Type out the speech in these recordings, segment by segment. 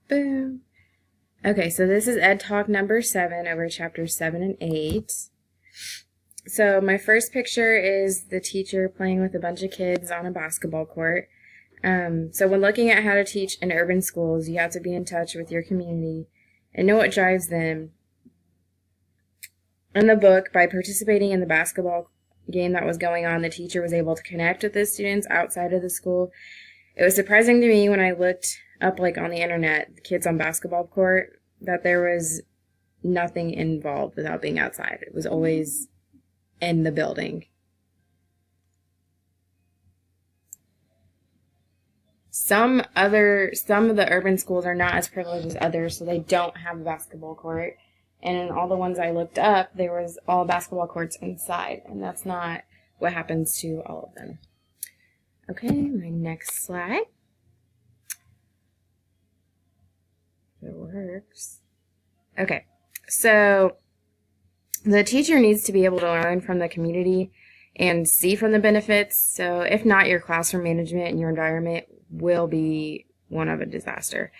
Boom. Okay, so this is Ed Talk number 7 over chapters 7 and 8. So my first picture is the teacher playing with a bunch of kids on a basketball court. So when looking at how to teach in urban schools, you have to be in touch with your community and know what drives them. In the book, by participating in the basketball game that was going on, the teacher was able to connect with the students outside of the school. It was surprising to me when I looked up, like, on the internet, the kids on basketball court, that there was nothing involved without being outside. It was always in the building. Some of the urban schools are not as privileged as others, so they don't have a basketball court. And in all the ones I looked up, there was all basketball courts inside, and that's not what happens to all of them. Okay, my next slide. If it works. Okay, so the teacher needs to be able to learn from the community and see from the benefits. So if not, your classroom management and your environment will be one of a disaster.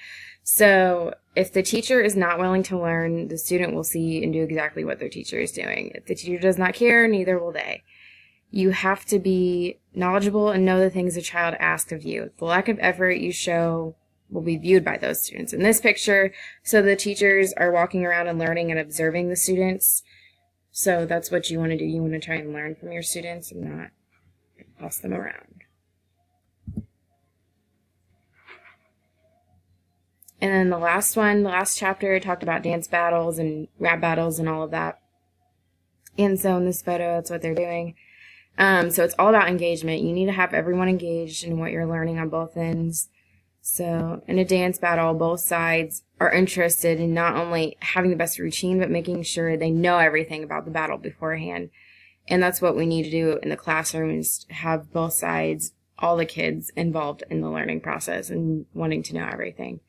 So if the teacher is not willing to learn, the student will see and do exactly what their teacher is doing. If the teacher does not care, neither will they. You have to be knowledgeable and know the things a child asks of you. The lack of effort you show will be viewed by those students. In this picture, so the teachers are walking around and learning and observing the students. So that's what you want to do. You want to try and learn from your students and not boss them around. And then the last chapter, talked about dance battles and rap battles and all of that. And so in this photo, that's what they're doing. So it's all about engagement. You need to have everyone engaged in what you're learning on both ends. So in a dance battle, both sides are interested in not only having the best routine, but making sure they know everything about the battle beforehand. And that's what we need to do in the classroom, is have both sides, all the kids involved in the learning process and wanting to know everything.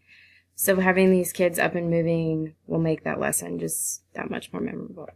So having these kids up and moving will make that lesson just that much more memorable.